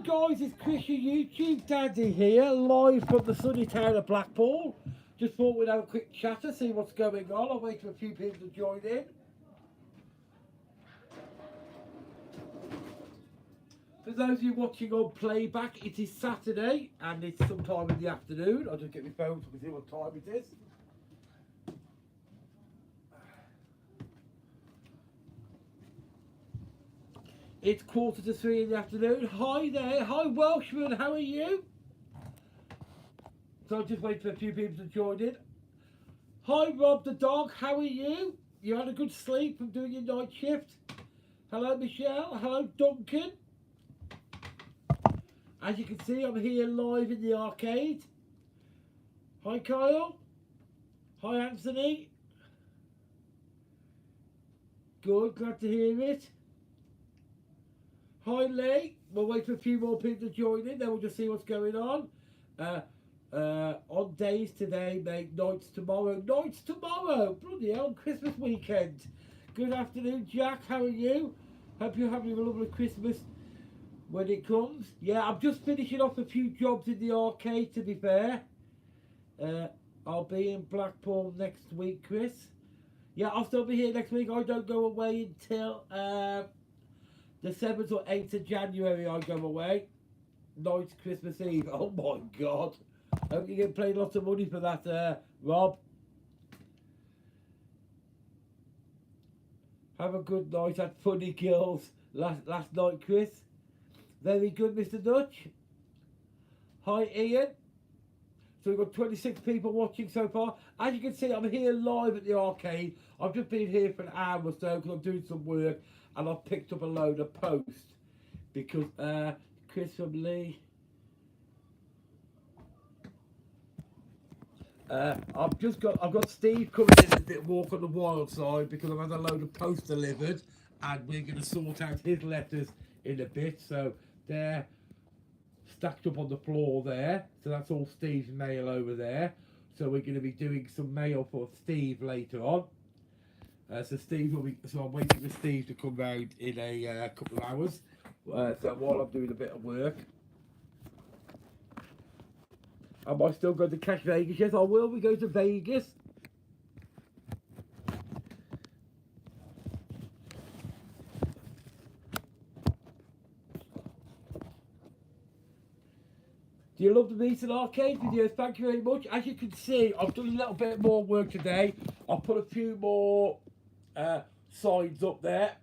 Guys, it's Chris, your YouTube daddy here, live from the sunny town of Blackpool. Just thought we'd have a quick chat to see what's going on. I'll wait for a few people to join in. For those of you watching on playback, it is Saturday and it's sometime in the afternoon. I'll just get my phone so we can see what time it is. It's 2:45 in the afternoon. Hi there, hi Welshman, how are you? So I'll just wait for a few people to join in. Hi Rob the dog, how are you? You had a good sleep from doing your night shift? Hello Michelle, hello Duncan. As you can see, I'm here live in the arcade. Hi Kyle. Hi Anthony. Good, glad to hear it. Hi Lee. We'll wait for a few more people to join in, then we'll just see what's going on. On days today, mate, nights tomorrow. Nights tomorrow! Bloody hell, Christmas weekend. Good afternoon, Jack, how are you? Hope you're having a lovely Christmas when it comes. Yeah, I'm just finishing off a few jobs in the arcade, to be fair. I'll be in Blackpool next week, Chris. Yeah, I'll still be here next week. I don't go away until the 7th or 8th of January. I go away. Night's Christmas Eve. Oh my God. Hope you get paid lots of money for that, Rob. Have a good night at Funny Kills last night, Chris. Very good, Mr. Dutch. Hi, Ian. So we've got 26 people watching so far. As you can see, I'm here live at the arcade. I've just been here for an hour or so because I'm doing some work and I've picked up a load of posts because Chris from Lee. I've got Steve coming in a bit walk on the wild side because I've had a load of posts delivered and we're going to sort out his letters in a bit. So they're stacked up on the floor there. So that's all Steve's mail over there. So we're going to be doing some mail for Steve later on. So I'm waiting for Steve to come round in a couple of hours. So while I'm doing a bit of work. Am I still going to catch Vegas? Yes, I will. We go to Vegas. Do you love the Recent Arcade videos? Thank you very much. As you can see, I've done a little bit more work today. I've put a few more signs up there.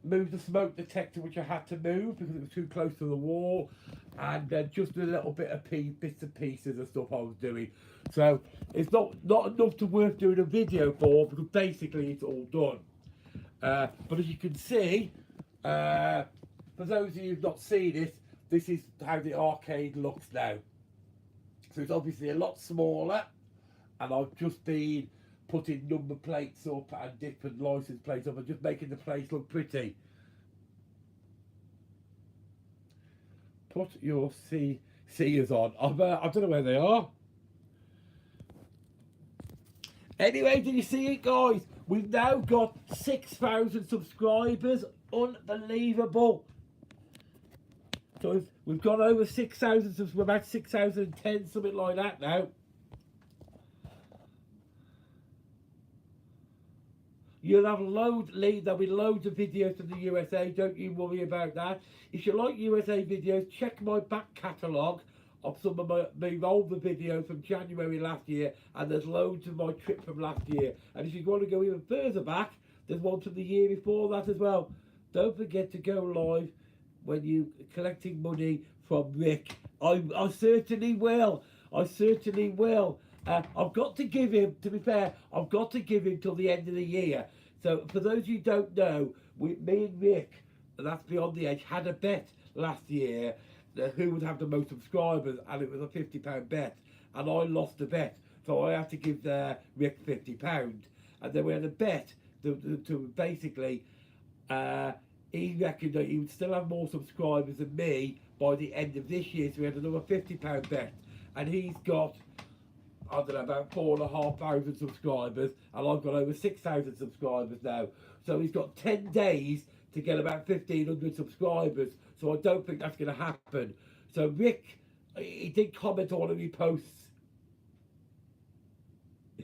Moved the smoke detector, which I had to move because it was too close to the wall. And just a little bit of bits and pieces of stuff I was doing. So it's not enough to worth doing a video for because basically it's all done. But as you can see, for those of you who've not seen it, this is how the arcade looks now. So it's obviously a lot smaller, and I've just been putting number plates up and different license plates up and just making the place look pretty. Put your seers on. I don't know where they are. Anyway, did you see it, guys? We've now got 6,000 subscribers. Unbelievable. So we've got over 6,000, we're about 6,010, something like that now. You'll have there'll be loads of videos from the USA, don't you worry about that. If you like USA videos, check my back catalogue of some of my older videos from January last year, and there's loads of my trip from last year. And if you want to go even further back, there's one from the year before that as well. Don't forget to go live when you're collecting money from Rick. I certainly will. I certainly will. I've got to give him, to be fair, I've got to give him till the end of the year. So for those of you who don't know, me and Rick, and that's Beyond the Edge, had a bet last year who would have the most subscribers, and it was a £50 bet, and I lost the bet. So I had to give Rick £50. And then we had a bet to basically, he reckoned that he would still have more subscribers than me by the end of this year. So we had another £50 bet. And he's got, I don't know, about 4,500 subscribers. And I've got over 6,000 subscribers now. So he's got 10 days to get about 1,500 subscribers. So I don't think that's going to happen. So Rick, he did comment on one of my posts.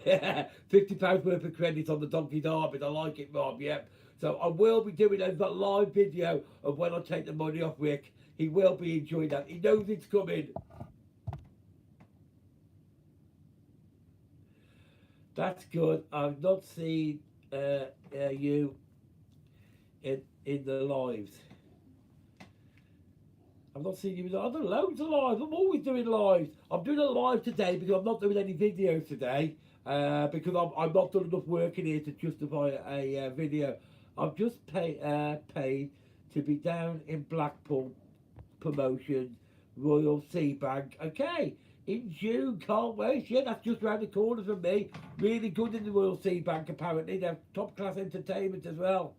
£50 worth of credit on the Donkey Derby. I like it, Rob. Yep. So I will be doing a live video of when I take the money off Rick. He will be enjoying that. He knows it's coming. That's good. I've not seen you in the lives. I've not seen you. I've done loads of lives. I'm always doing lives. I'm doing a live today because I'm not doing any videos today. Because I'm not done enough work in here to justify a video. I've just paid to be down in Blackpool promotion, Royal Sea Bank. Okay, in June, can't wait. Yeah, that's just round the corner from me. Really good in the Royal Sea Bank, apparently. They have top class entertainment as well.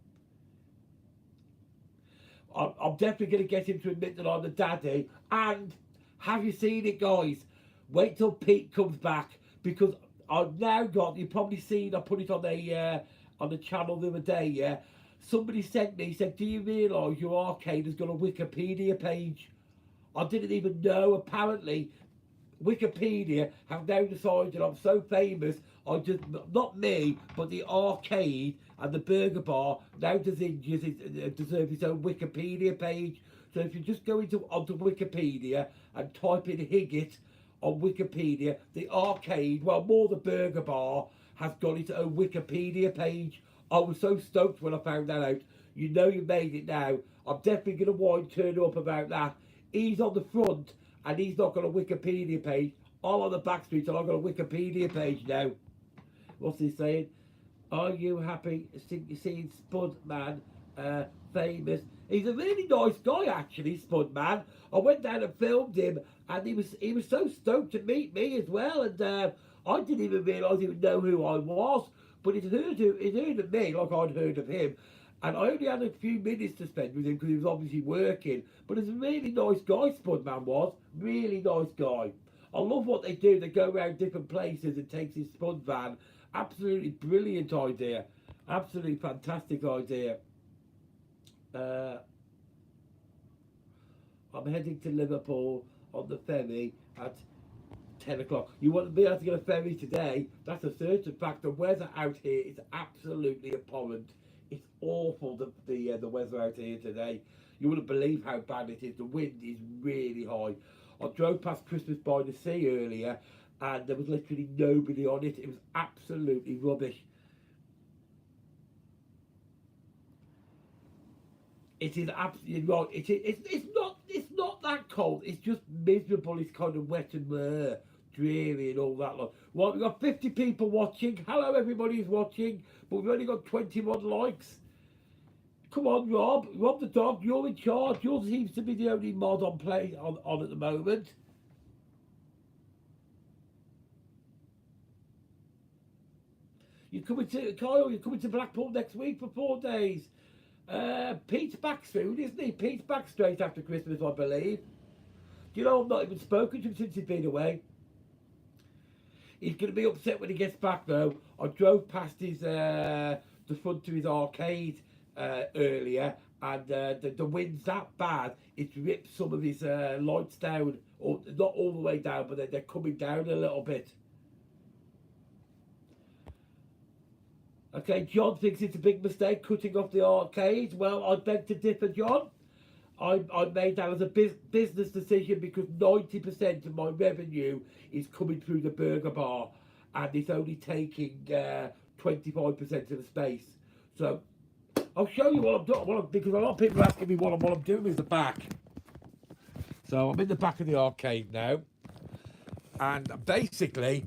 I'm definitely going to get him to admit that I'm the daddy. And have you seen it, guys? Wait till Pete comes back, because I've now got, you've probably seen, I put it on the channel the other day, yeah? Somebody sent me, said, do you realise your arcade has got a Wikipedia page? I didn't even know. Apparently, Wikipedia have now decided I'm so famous, I just, not me, but the arcade and the burger bar now deserves its own Wikipedia page. So if you just go onto Wikipedia and type in Higgitt on Wikipedia, the arcade, well, more the burger bar, has got its own Wikipedia page. I was so stoked when I found that out. You know you made it now. I'm definitely going to turn up about that. He's on the front and he's not got a Wikipedia page. I'm on the back street and I've got a Wikipedia page now. What's he saying? Are you happy seeing Spudman famous? He's a really nice guy, actually, Spudman. I went down and filmed him, and he was so stoked to meet me as well. And I didn't even realise he would know who I was, but he'd heard of me like I'd heard of him. And I only had a few minutes to spend with him because he was obviously working. But he's a really nice guy, Spudman was. Really nice guy. I love what they do. They go around different places and takes his Spud van. Absolutely brilliant idea. Absolutely fantastic idea. I'm heading to Liverpool on the ferry at 10 o'clock. You want to be able to get a ferry today? That's a certain fact. The weather out here is absolutely abhorrent. It's awful, the weather out here today. You wouldn't believe how bad it is. The wind is really high. I drove past Christmas by the Sea earlier and there was literally nobody on it. It was absolutely rubbish. It is absolutely right. It's not that cold. It's just miserable. It's kind of wet and dreary and all that lot. Well, we've got 50 people watching. Hello, everybody who's watching. But we've only got 21 likes. Come on, Rob. Rob the dog, you're in charge. Yours seems to be the only mod on at the moment. You're coming to Kyle. You're coming to Blackpool next week for 4 days. Pete's back soon, isn't he? Pete's back straight after Christmas, I believe. Do you know, I've not even spoken to him since he's been away. He's going to be upset when he gets back, though. I drove past his the front of his arcade earlier, and the wind's that bad, it's ripped some of his lights down, or not all the way down, but they're coming down a little bit. Okay, John thinks it's a big mistake cutting off the arcades. Well, I beg to differ, John. I made that as a business decision because 90% of my revenue is coming through the burger bar, and it's only taking 25% of the space. So I'll show you what I'm doing, because a lot of people are asking me what I'm doing with the back. So I'm in the back of the arcade now, and basically,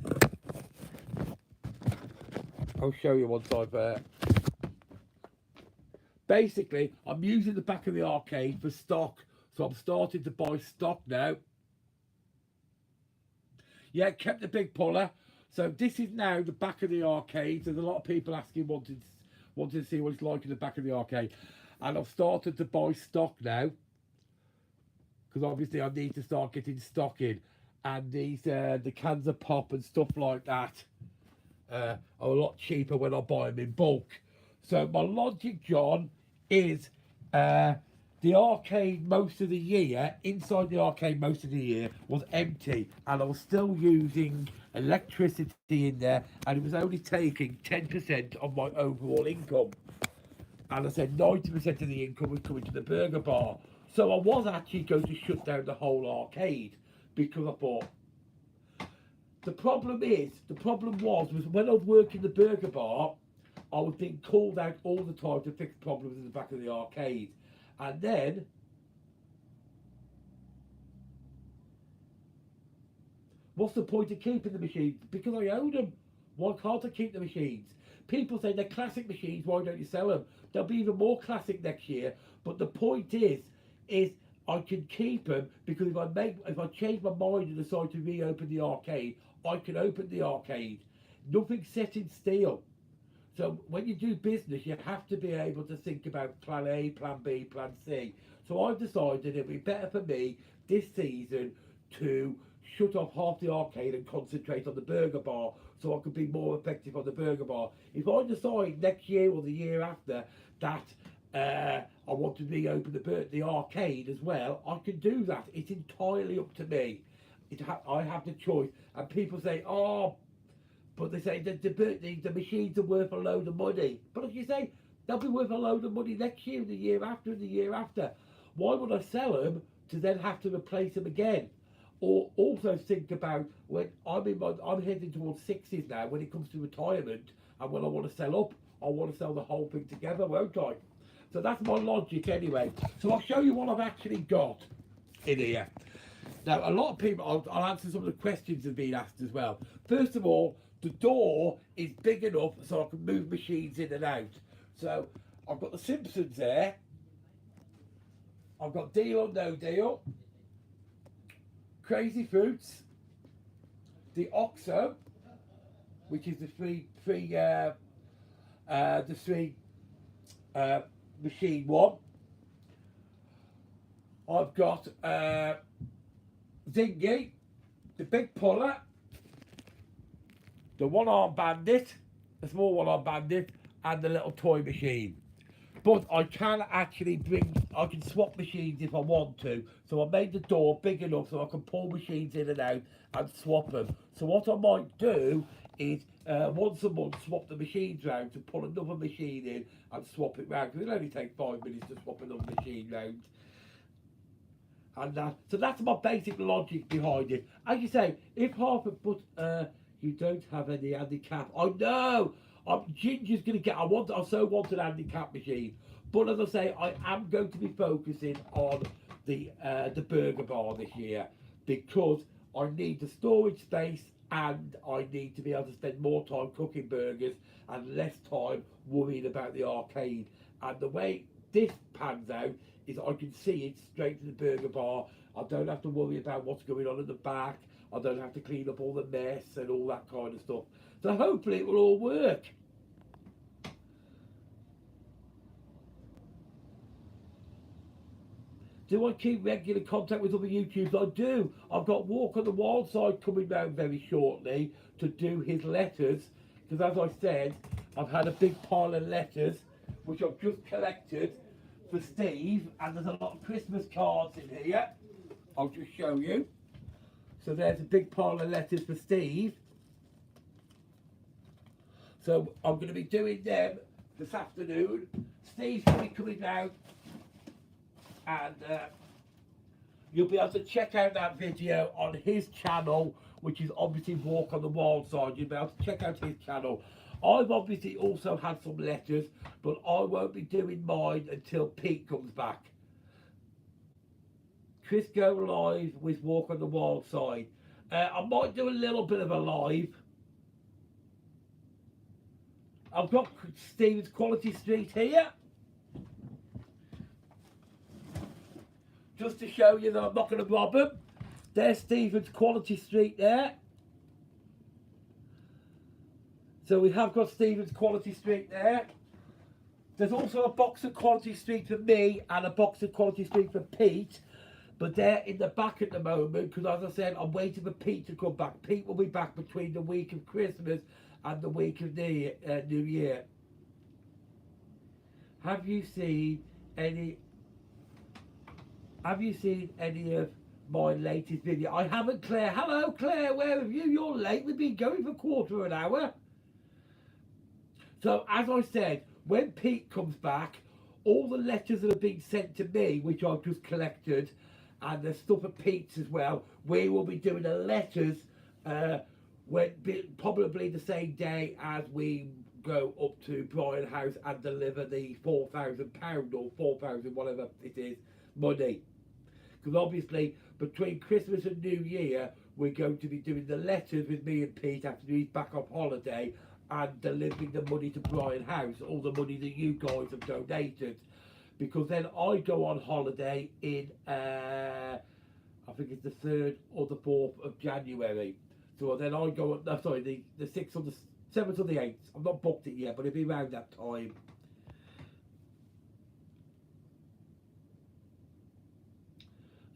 I'll show you once I've... Basically, I'm using the back of the arcade for stock, so I'm starting to buy stock now. Yeah, kept the big puller. So this is now the back of the arcade. There's a lot of people asking, wanting to see what it's like in the back of the arcade. And I've started to buy stock now, because obviously I need to start getting stock in. And these the cans of pop and stuff like that are a lot cheaper when I buy them in bulk. So my logic, John, is the arcade most of the year, inside the arcade most of the year, was empty, and I was still using electricity in there, and it was only taking 10% of my overall income. And I said 90% of the income was coming to the burger bar. So I was actually going to shut down the whole arcade because I thought, the problem was when I was working the burger bar, I was being called out all the time to fix problems in the back of the arcade. And then, what's the point of keeping the machines? Because I own them. Why can't I keep the machines? People say they're classic machines, why don't you sell them? They'll be even more classic next year. But the point is I can keep them because if I change my mind and decide to reopen the arcade, I can open the arcade. Nothing's set in steel. So when you do business, you have to be able to think about plan A, plan B, plan C. So I've decided it'd be better for me this season to shut off half the arcade and concentrate on the burger bar so I could be more effective on the burger bar. If I decide next year or the year after that I want to reopen the arcade as well, I can do that. It's entirely up to me. I have the choice. And people say, oh, but they say the machines are worth a load of money. But as you say, they'll be worth a load of money next year, and the year after, and the year after. Why would I sell them to then have to replace them again? Or also think about when I'm heading towards 60s now when it comes to retirement, and when I want to sell up, I want to sell the whole thing together, won't I? So that's my logic anyway. So I'll show you what I've actually got in here. Now, a lot of people, I'll answer some of the questions that have been asked as well. First of all, the door is big enough so I can move machines in and out. So I've got the Simpsons there. I've got Deal or No Deal, Crazy Fruits, the Oxo, which is the three machine one. I've got Zingy, the Big Puller, the one-arm bandit, the small one-arm bandit, and the little toy machine. But I can actually I can swap machines if I want to. So I made the door big enough so I can pull machines in and out and swap them. So what I might do is once a month swap the machines round to pull another machine in and swap it round. Because it'll only take 5 minutes to swap another machine round. And so that's my basic logic behind it. As you say, if half of you don't have any handicap. I know. Ginger's going to get. I so want an handicap machine, but as I say, I am going to be focusing on the burger bar this year because I need the storage space and I need to be able to spend more time cooking burgers and less time worrying about the arcade. And the way this pans out is I can see it straight to the burger bar. I don't have to worry about what's going on at the back. I don't have to clean up all the mess and all that kind of stuff. So hopefully it will all work. Do I keep regular contact with other YouTubers? I do. I've got Walk on the Wild Side coming down very shortly to do his letters. Because as I said, I've had a big pile of letters which I've just collected for Steve. And there's a lot of Christmas cards in here. I'll just show you. So there's a big pile of letters for Steve. So I'm going to be doing them this afternoon. Steve's going to be coming down and you'll be able to check out that video on his channel, which is obviously Walk on the Wild Side. You'll be able to check out his channel. I've obviously also had some letters, but I won't be doing mine until Pete comes back. Chris go live with Walk on the Wild Side. I might do a little bit of a live. I've got Stephen's Quality Street here. Just to show you that I'm not going to rob him. There's Stephen's Quality Street there. So we have got Stephen's Quality Street there. There's also a box of Quality Street for me and a box of Quality Street for Pete. But they're in the back at the moment because, as I said, I'm waiting for Pete to come back. Pete will be back between the week of Christmas and the week of New Year. Have you seen any Have you seen any of my latest video? I haven't, Claire. Hello, Claire. Where have you? You're late. We've been going for a quarter of an hour. So, as I said, when Pete comes back, all the letters that have been sent to me, which I've just collected, and the stuff at Pete's as well, we will be doing the letters probably the same day as we go up to Brian House and deliver the £4,000 or 4,000, whatever it is, money. Because obviously, between Christmas and New Year, we're going to be doing the letters with me and Pete after he's back off holiday, and delivering the money to Brian House, all the money that you guys have donated. Because then I go on holiday in, I think it's the 3rd or the 4th of January. So then I go, sorry, the 6th or the 7th or the 8th. I've not booked it yet, but it'll be around that time.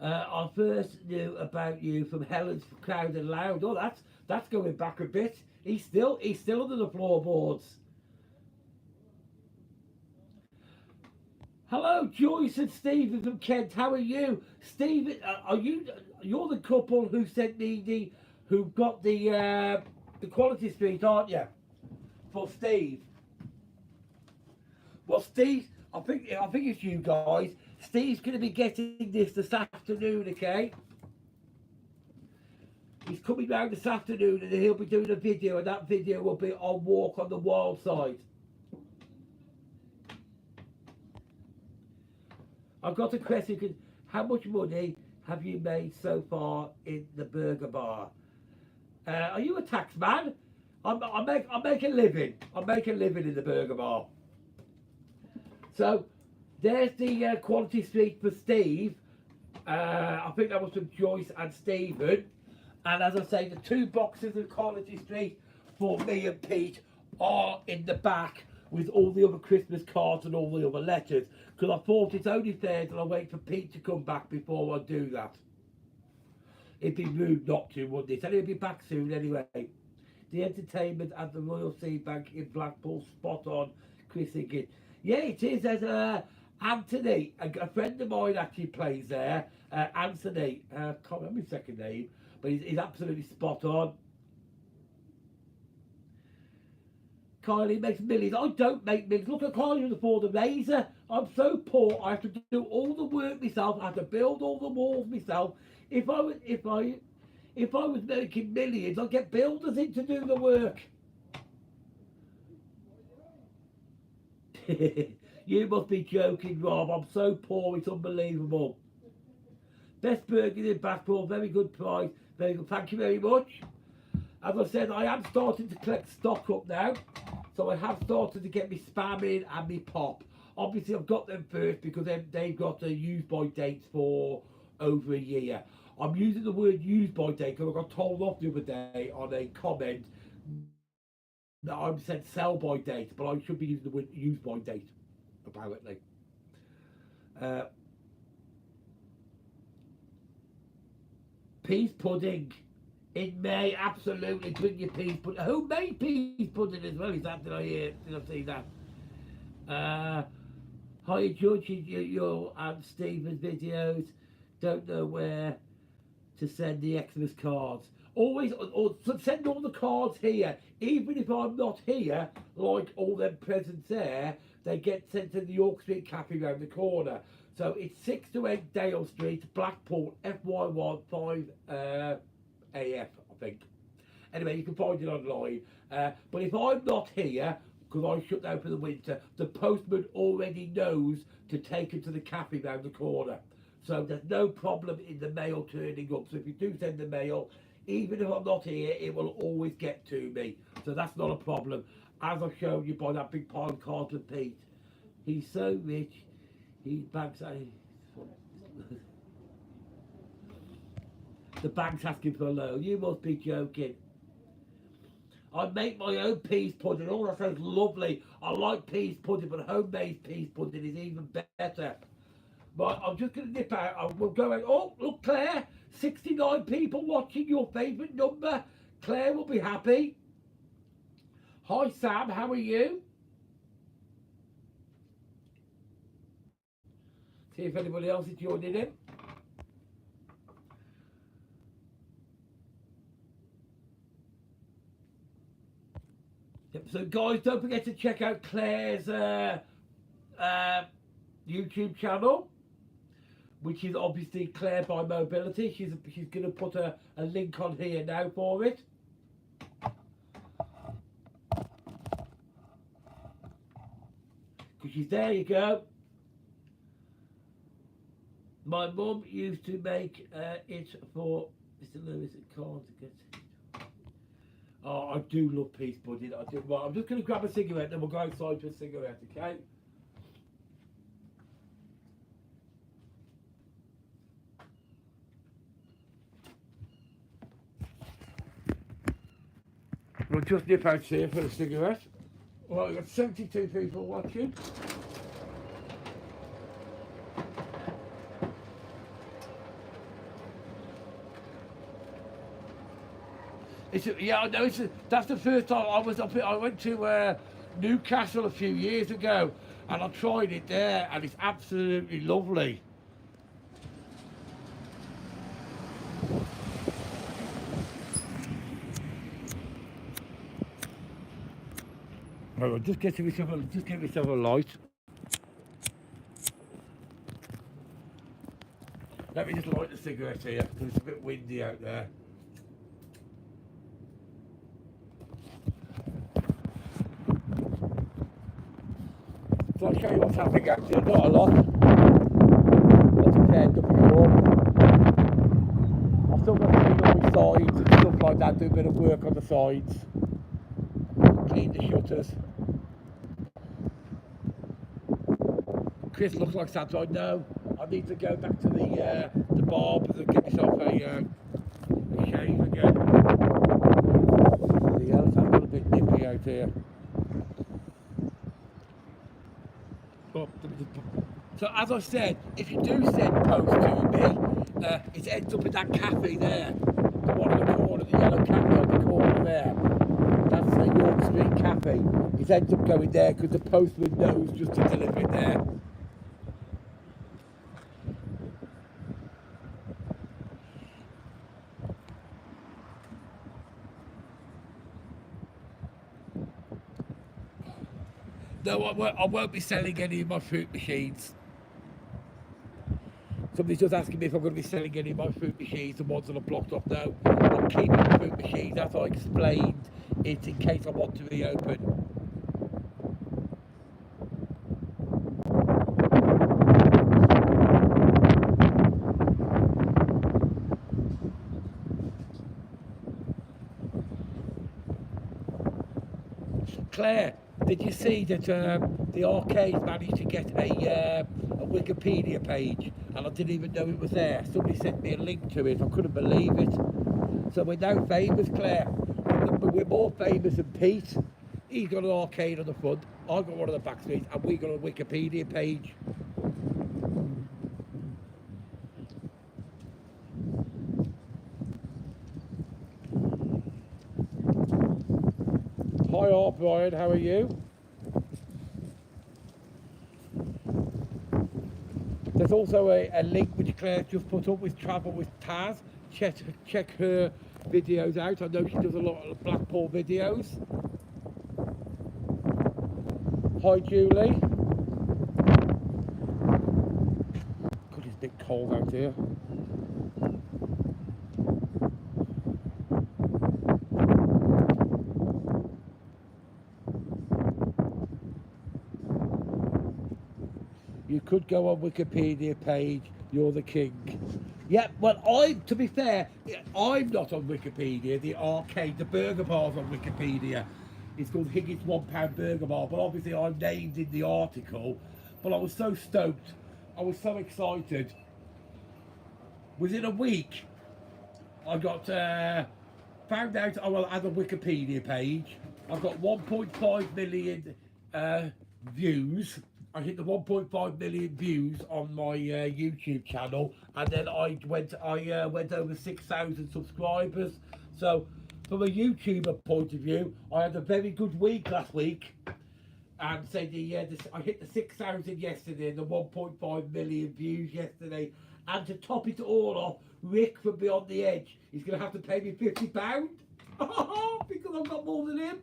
I first knew about you from Helen's Crowd and Loud. Oh, that's going back a bit. He's still under the floorboards. Hello, Joyce and Stephen from Kent. How are you, Stephen? You're the couple who sent me who got the Quality Street, aren't you? For Steve. Well, Steve, I think it's you guys. Steve's going to be getting this afternoon, okay? He's coming round this afternoon and he'll be doing a video, and that video will be on Walk on the Wild Side. I've got a question. How much money have you made so far in the burger bar? Are you a tax man? I make a living. I make a living in the burger bar. So there's the Quality Street for Steve. I think that was from Joyce and Stephen. And as I say, the 2 boxes of Quality Street for me and Pete are in the back with all the other Christmas cards and all the other letters. Because I thought it's only fair that I wait for Pete to come back before I do that. It'd be rude not to, wouldn't it? And he'll be back soon anyway. The entertainment at the Royal Sea Bank in Blackpool, spot on, Chris Higgitt. Yeah, it is. There's Anthony, a friend of mine actually plays there. Anthony, can't remember his second name, but he's absolutely spot on. Kylie makes millions. I don't make millions. Look at Kylie with the Ford Razor. I'm so poor. I have to do all the work myself. I have to build all the walls myself. If I was making millions, I'd get builders in to do the work. You must be joking, Rob. I'm so poor, it's unbelievable. Best burger in Blackpool, very good price. Very good. Thank you very much. As I said, I am starting to collect stock up now. So I have started to get me Spam in and me Pop. Obviously, I've got them first because they've got the use-by dates for over a year. I'm using the word use-by date because I got told off the other day on a comment that I'm said sell-by date, but I should be using the word use-by date, apparently. Peas pudding in May, absolutely. Bring your peas pudding. Who made peas pudding as well? Is that, did I see that? Hi, George, your and Stephen's videos. Don't know where to send the Xmas cards. Always, or send all the cards here. Even if I'm not here, like all them presents there, they get sent to the York Street Cafe round the corner. So it's 6 to 8 Dale Street, Blackpool, FY1 5 AF, I think. Anyway, you can find it online. But if I'm not here, because I shut down for the winter, the postman already knows to take it to the cafe round the corner. So there's no problem in the mail turning up. So if you do send the mail, even if I'm not here, it will always get to me. So that's not a problem. As I've shown you by that big pile of cards with Pete. He's so rich, he banks... The bank's asking for a loan. You must be joking. I make my own peas pudding. Oh, that sounds lovely. I like peas pudding, but homemade peas pudding is even better. But I'm just going to nip out. I will go out. Oh, look, Claire. 69 people watching your favourite number. Claire will be happy. Hi, Sam. How are you? See if anybody else is joining in. So guys, don't forget to check out Claire's YouTube channel, which is obviously Claire by Mobility. She's going to put a link on here now for it. Because there you go. My mum used to make it for Mr. Lewis at Cards to get. Oh, I do love peace pudding. I do. Right, I'm just going to grab a cigarette, then we'll go outside for a cigarette, okay? We'll just nip out here for a cigarette. Well, we've got 72 people watching. Yeah, I know. That's the first time I was up. I went to Newcastle a few years ago, and I tried it there, and it's absolutely lovely. I'll just get myself a light. Let me just light the cigarette here because it's a bit windy out there. So I'll show you what's happening actually, not a lot. That's prepared up before. I've still got to clean up my sides and stuff like that, do a bit of work on the sides. Clean the shutters. Chris looks like Santa. I know. I need to go back to the barbers and get myself a shave again. The else I've got a bit nippy out here. So as I said, if you do send post to me, it ends up in that cafe there, the one in the corner, the yellow cafe on the corner there. That's the York Street Cafe. It ends up going there because the postman knows just to deliver it there. No, I won't be selling any of my fruit machines. Somebody's just asking me if I'm going to be selling any of my fruit machines, the ones that are blocked off. No, I'm keeping the fruit machines as I explained it in case I want to reopen. Claire, did you see that the arcade managed to get a Wikipedia page, and I didn't even know it was there? Somebody sent me a link to it. I couldn't believe it. So we're now famous, Claire. We're more famous than Pete. He's got an arcade on the front. I've got one on the back street, and we got a Wikipedia page. Hi, Brian. How are you? There's also a link which Claire just put up with Travel with Taz. Check her videos out. I know she does a lot of Blackpool videos. Hi, Julie. God, it's a bit cold out here. You could go on Wikipedia page, you're the king. Yeah, well, to be fair, I'm not on Wikipedia. The arcade, the burger bar's on Wikipedia. It's called Higgitt's £1 Burger Bar, but obviously I'm named in the article. But I was so stoked, I was so excited. Within a week, I got found out I will add a Wikipedia page. I've got 1.5 million views. I hit the 1.5 million views on my YouTube channel, and then I went over 6,000 subscribers. So, from a YouTuber point of view, I had a very good week last week, and so I hit the 6,000 yesterday, and the 1.5 million views yesterday. And to top it all off, Rick from Beyond the Edge is going to have to pay me £50 because I've got more than him.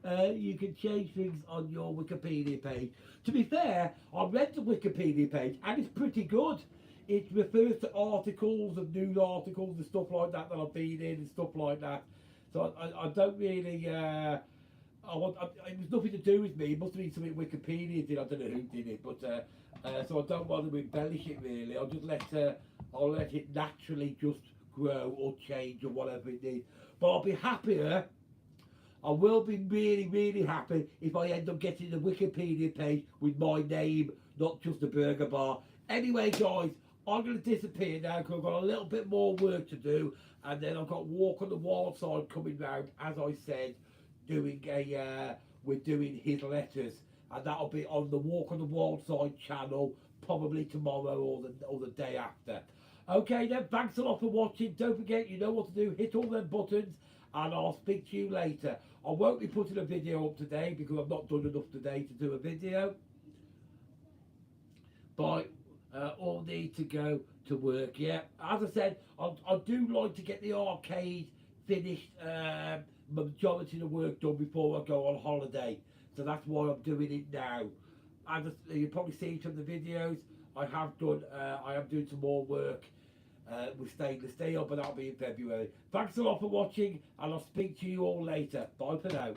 You can change things on your Wikipedia page. To be fair, I read the Wikipedia page and it's pretty good. It refers to articles and news articles and stuff like that that I've been in and stuff like that. So I don't really. It was nothing to do with me. It must have been something Wikipedia did. I don't know who did it, but so I don't want to embellish it really. I'll let it naturally just grow or change or whatever it needs. But I'll be happier. I will be really, really happy if I end up getting the Wikipedia page with my name, not just a burger bar. Anyway, guys, I'm going to disappear now because I've got a little bit more work to do, and then I've got Walk on the Wild Side coming round, as I said, we're doing his letters, and that'll be on the Walk on the Wild Side channel, probably tomorrow or the day after. Okay then, thanks a lot for watching. Don't forget, you know what to do. Hit all them buttons, and I'll speak to you later. I won't be putting a video up today because I've not done enough today to do a video. But all need to go to work. Yeah, as I said, I do like to get the arcade finished, majority of the work done before I go on holiday. So that's why I'm doing it now. As you probably seen from the videos, I am doing some more work with stainless steel, but that'll be in February. Thanks a lot for watching, and I'll speak to you all later. Bye for now.